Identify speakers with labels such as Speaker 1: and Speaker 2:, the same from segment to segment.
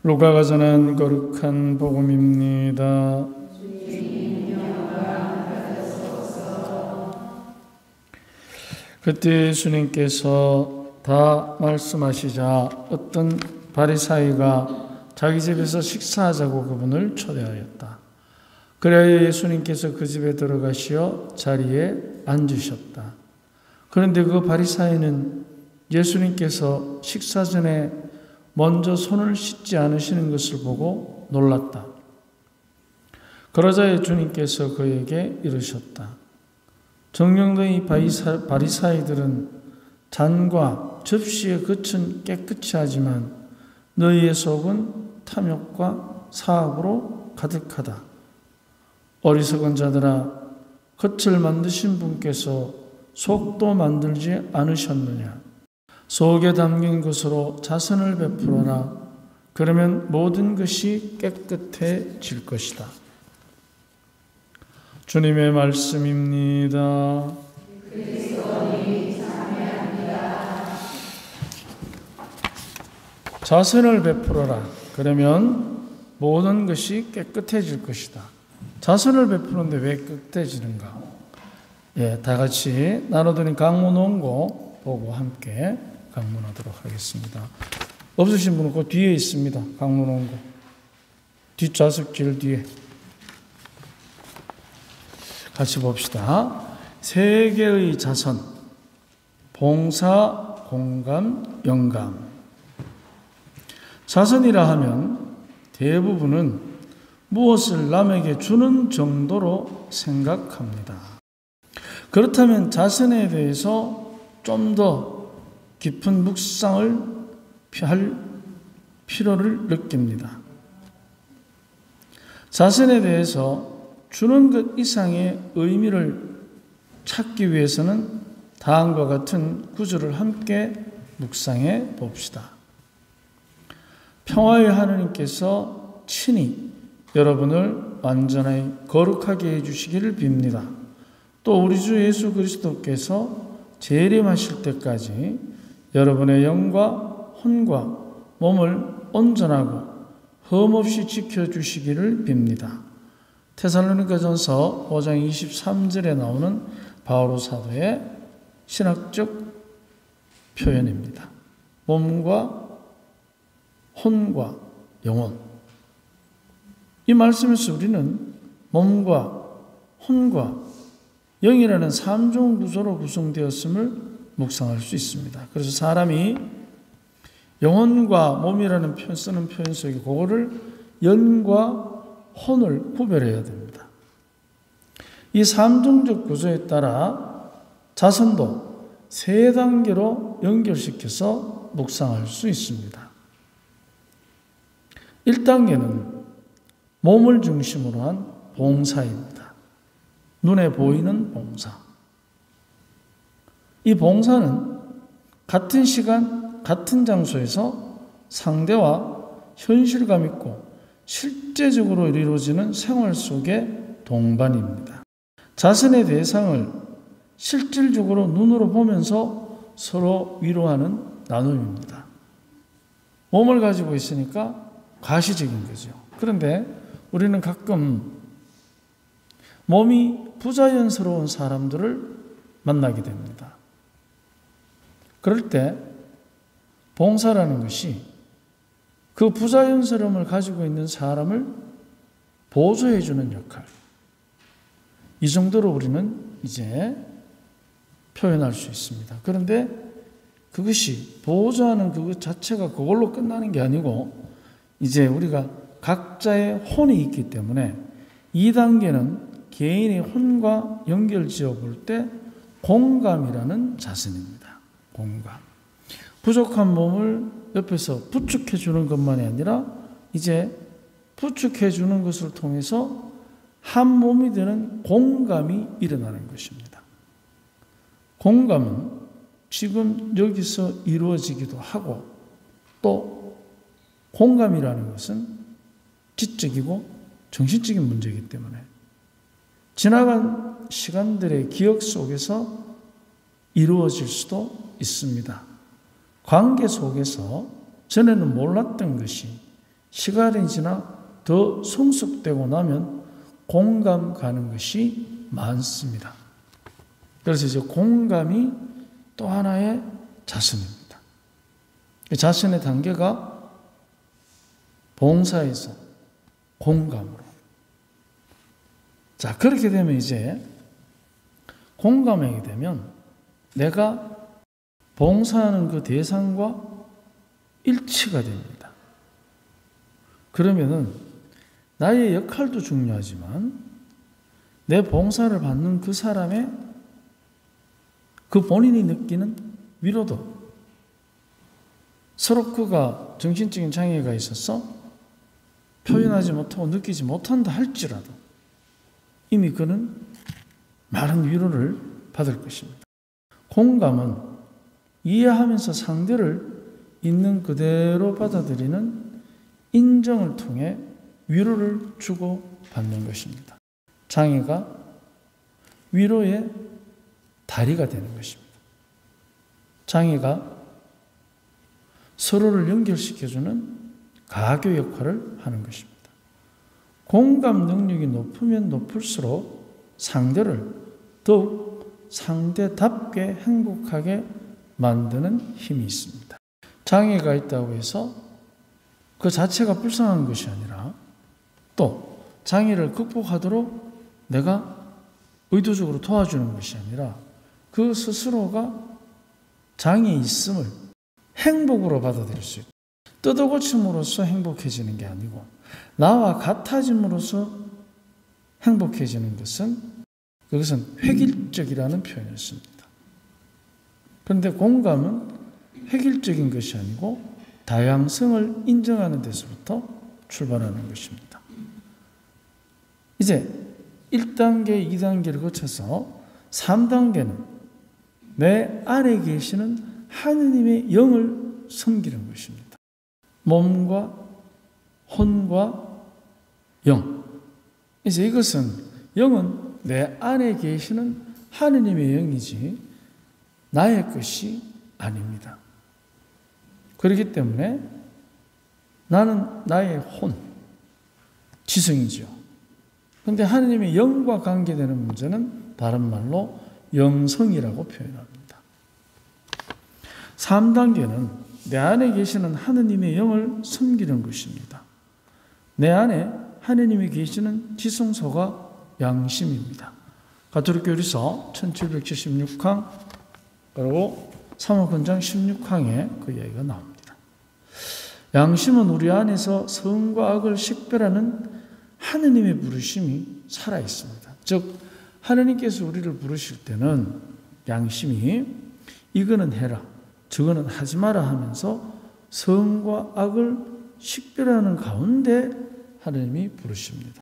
Speaker 1: 루카가 전한 거룩한 복음입니다. 그때 예수님께서 다 말씀하시자 어떤 바리사이가 자기 집에서 식사하자고 그분을 초대하였다. 그래야 예수님께서 그 집에 들어가시어 자리에 앉으셨다. 그런데 그 바리사이는 예수님께서 식사 전에 먼저 손을 씻지 않으시는 것을 보고 놀랐다. 그러자 예수님께서 그에게 이르셨다. 정령된 이 바리사이들은 잔과 접시의 겉은 깨끗이 하지만 너희의 속은 탐욕과 사악으로 가득하다. 어리석은 자들아, 겉을 만드신 분께서 속도 만들지 않으셨느냐? 속에 담긴 것으로 자선을 베풀어라. 그러면 모든 것이 깨끗해질 것이다. 주님의 말씀입니다. 자선을 베풀어라. 그러면 모든 것이 깨끗해질 것이다. 자선을 베푸는데 왜 깨끗해지는가? 다 같이 나눠드린 강문원고 보고 함께 강문하도록 하겠습니다. 없으신 분은 그 뒤에 있습니다. 강문원고 뒷좌석길 뒤에 같이 봅시다. 세 개의 자선, 봉사, 공감, 영감. 자선이라 하면 대부분은 무엇을 남에게 주는 정도로 생각합니다. 그렇다면 자선에 대해서 좀 더 깊은 묵상을 할 필요를 느낍니다. 자선에 대해서 주는 것 이상의 의미를 찾기 위해서는 다음과 같은 구절을 함께 묵상해 봅시다. 평화의 하느님께서 친히 여러분을 완전히 거룩하게 해주시기를 빕니다. 또 우리 주 예수 그리스도께서 재림하실 때까지 여러분의 영과 혼과 몸을 온전하고 흠없이 지켜주시기를 빕니다. 테살로니가전서 5장 23절에 나오는 바오로 사도의 신학적 표현입니다. 몸과 혼과 영혼. 이 말씀에서 우리는 몸과 혼과 영이라는 3종 구조로 구성되었음을 묵상할 수 있습니다. 그래서 사람이 영혼과 몸이라는 쓰는 표현 속에 그거를 영과 혼을 구별해야 됩니다. 이 3종적 구조에 따라 자선도 3단계로 연결시켜서 묵상할 수 있습니다. 1단계는 몸을 중심으로 한 봉사입니다. 눈에 보이는 봉사. 이 봉사는 같은 시간, 같은 장소에서 상대와 현실감 있고 실제적으로 이루어지는 생활 속의 동반입니다. 자선의 대상을 실질적으로 눈으로 보면서 서로 위로하는 나눔입니다. 몸을 가지고 있으니까 가시적인 거죠. 그런데 우리는 가끔 몸이 부자연스러운 사람들을 만나게 됩니다. 그럴 때 봉사라는 것이 그 부자연스러움을 가지고 있는 사람을 보조해 주는 역할. 이 정도로 우리는 이제 표현할 수 있습니다. 그런데 그것이 보조하는 그것 자체가 그걸로 끝나는 게 아니고 이제 우리가 각자의 혼이 있기 때문에 2단계는 개인의 혼과 연결지어 볼 때 공감이라는 자선입니다. 공감. 부족한 몸을 옆에서 부축해 주는 것만이 아니라 이제 부축해 주는 것을 통해서 한 몸이 되는 공감이 일어나는 것입니다. 공감은 지금 여기서 이루어지기도 하고 또 공감이라는 것은 지적이고 정신적인 문제이기 때문에 지나간 시간들의 기억 속에서 이루어질 수도 있습니다. 관계 속에서 전에는 몰랐던 것이 시간이 지나 더 성숙되고 나면 공감 가는 것이 많습니다. 그래서 이제 공감이 또 하나의 자선입니다. 자선의 단계가 봉사에서 공감으로. 자, 그렇게 되면 이제 공감하게 되면 내가 봉사하는 그 대상과 일치가 됩니다. 그러면은 나의 역할도 중요하지만 내 봉사를 받는 그 사람의 그 본인이 느끼는 위로도, 서로 그가 정신적인 장애가 있어서 표현하지 못하고 느끼지 못한다 할지라도 이미 그는 많은 위로를 받을 것입니다. 공감은 이해하면서 상대를 있는 그대로 받아들이는 인정을 통해 위로를 주고 받는 것입니다. 장애가 위로의 다리가 되는 것입니다. 장애가 서로를 연결시켜주는 가교 역할을 하는 것입니다. 공감 능력이 높으면 높을수록 상대를 더욱 상대답게 행복하게 만드는 힘이 있습니다. 장애가 있다고 해서 그 자체가 불쌍한 것이 아니라 또 장애를 극복하도록 내가 의도적으로 도와주는 것이 아니라 그 스스로가 장애 있음을 행복으로 받아들일 수 있다. 뜯어고침으로써 행복해지는 게 아니고 나와 같아짐으로써 행복해지는 그것은 획일적이라는 표현을 씁니다. 그런데 공감은 획일적인 것이 아니고 다양성을 인정하는 데서부터 출발하는 것입니다. 이제 1단계, 2단계를 거쳐서 3단계는 내 안에 계시는 하느님의 영을 섬기는 것입니다. 몸과 혼과 영. 이제 이것은 영은 내 안에 계시는 하느님의 영이지 나의 것이 아닙니다. 그렇기 때문에 나는 나의 혼, 지성이죠. 그런데 하느님의 영과 관계되는 문제는 다른 말로 영성이라고 표현합니다. 3단계는 내 안에 계시는 하느님의 영을 섬기는 것입니다. 내 안에 하느님이 계시는 지성소가 양심입니다. 가톨릭교리서 1776항 그리고 사무권장 16항에 그 이야기가 나옵니다. 양심은 우리 안에서 선과 악을 식별하는 하느님의 부르심이 살아있습니다. 즉 하느님께서 우리를 부르실 때는 양심이 이거는 해라, 저거는 하지 마라 하면서 선과 악을 식별하는 가운데 하느님이 부르십니다.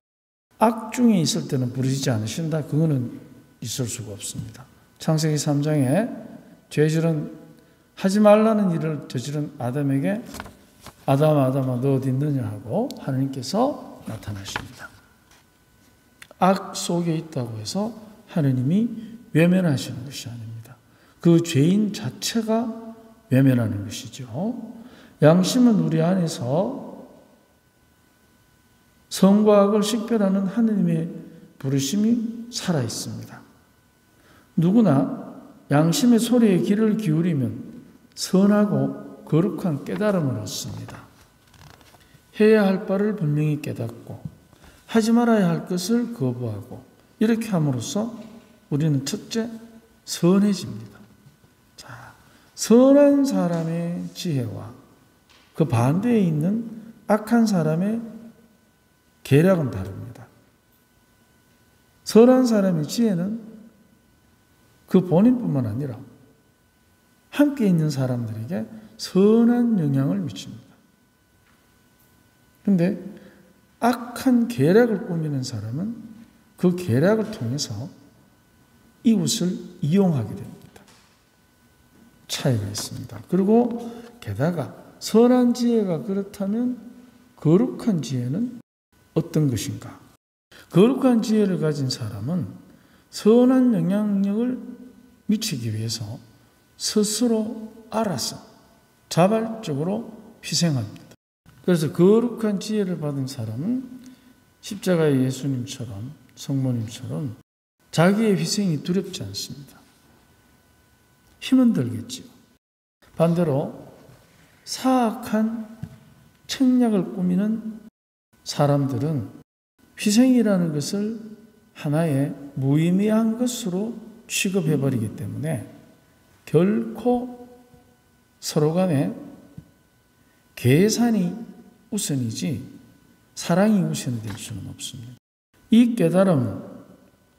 Speaker 1: 악 중에 있을 때는 부르시지 않으신다. 그거는 있을 수가 없습니다. 창세기 3장에 죄질은 하지 말라는 일을 저지른 아담에게 아담아 너 어디 있느냐 하고 하느님께서 나타나십니다. 악 속에 있다고 해서 하느님이 외면하시는 것이 아닙니다. 그 죄인 자체가 외면하는 것이죠. 양심은 우리 안에서 선과 악을 식별하는 하느님의 부르심이 살아있습니다. 누구나 양심의 소리에 귀를 기울이면 선하고 거룩한 깨달음을 얻습니다. 해야 할 바를 분명히 깨닫고 하지 말아야 할 것을 거부하고 이렇게 함으로써 우리는 첫째 선해집니다. 자, 선한 사람의 지혜와 그 반대에 있는 악한 사람의 계략은 다릅니다. 선한 사람의 지혜는 그 본인뿐만 아니라 함께 있는 사람들에게 선한 영향을 미칩니다. 그런데 악한 계략을 꾸미는 사람은 그 계략을 통해서 이웃을 이용하게 됩니다. 차이가 있습니다. 그리고 게다가 선한 지혜가 그렇다면 거룩한 지혜는 어떤 것인가? 거룩한 지혜를 가진 사람은 선한 영향력을 미치기 위해서 스스로 알아서 자발적으로 희생합니다. 그래서 거룩한 지혜를 받은 사람은 십자가의 예수님처럼, 성모님처럼 자기의 희생이 두렵지 않습니다. 힘은 들겠지요. 반대로 사악한 책략을 꾸미는 사람들은 희생이라는 것을 하나의 무의미한 것으로 취급해버리기 때문에 결코 서로 간에 계산이 우선이지 사랑이 우선이 될 수는 없습니다. 이 깨달음은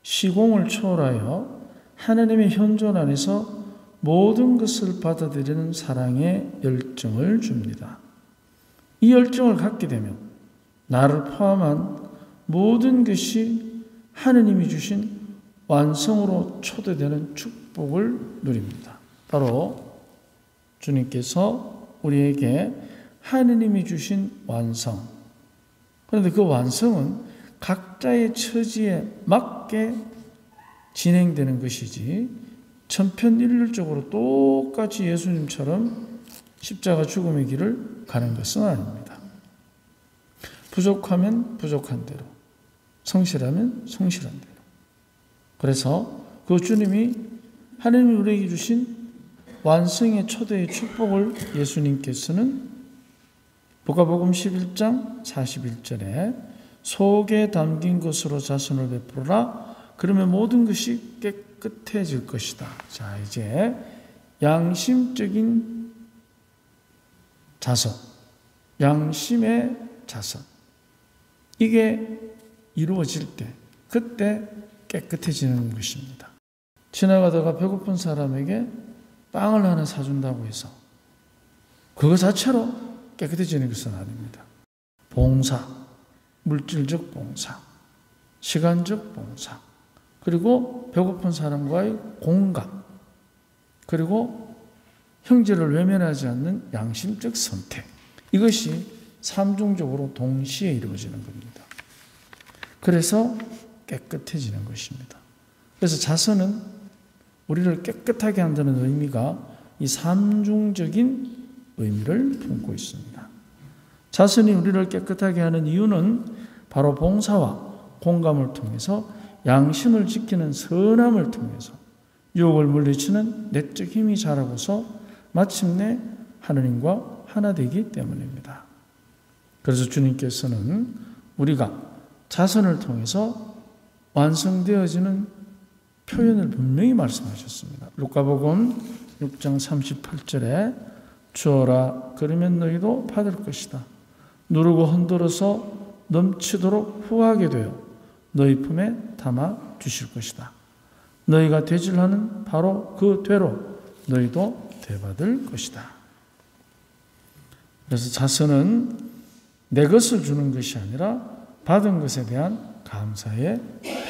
Speaker 1: 시공을 초월하여 하나님의 현존 안에서 모든 것을 받아들이는 사랑의 열정을 줍니다. 이 열정을 갖게 되면 나를 포함한 모든 것이 하느님이 주신 완성으로 초대되는 축복을 누립니다. 바로 주님께서 우리에게 하느님이 주신 완성. 그런데 그 완성은 각자의 처지에 맞게 진행되는 것이지 천편일률적으로 똑같이 예수님처럼 십자가 죽음의 길을 가는 것은 아닙니다. 부족하면 부족한 대로, 성실하면 성실한 대로. 그래서 그 주님이 하나님이 우리에게 주신 완성의 초대의 축복을 예수님께서는 누가복음 11장 41절에 속에 담긴 것으로 자선을 베풀어라. 그러면 모든 것이 깨끗해질 것이다. 자, 이제 양심적인 자선, 양심의 자선. 이게 이루어질 때, 그때 깨끗해지는 것입니다. 지나가다가 배고픈 사람에게 빵을 하나 사준다고 해서 그거 자체로 깨끗해지는 것은 아닙니다. 봉사, 물질적 봉사, 시간적 봉사, 그리고 배고픈 사람과의 공감, 그리고 형제를 외면하지 않는 양심적 선택. 이것이 삼중적으로 동시에 이루어지는 겁니다. 그래서 깨끗해지는 것입니다. 그래서 자선은 우리를 깨끗하게 한다는 의미가 이 삼중적인 의미를 품고 있습니다. 자선이 우리를 깨끗하게 하는 이유는 바로 봉사와 공감을 통해서 양심을 지키는 선함을 통해서 유혹을 물리치는 내적 힘이 자라고서 마침내 하느님과 하나 되기 때문입니다. 그래서 주님께서는 우리가 자선을 통해서 완성되어지는 표현을 분명히 말씀하셨습니다. 루카복음 6장 38절에 주어라 그러면 너희도 받을 것이다. 누르고 흔들어서 넘치도록 후하게 되어 너희 품에 담아 주실 것이다. 너희가 되질하는 바로 그 되로 너희도 되받을 것이다. 그래서 자선은 내 것을 주는 것이 아니라 받은 것에 대한 감사의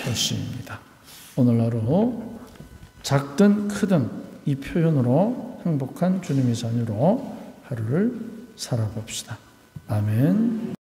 Speaker 1: 표시입니다. 오늘 하루 작든 크든 이 표현으로 행복한 주님의 자녀로 하루를 살아봅시다. 아멘.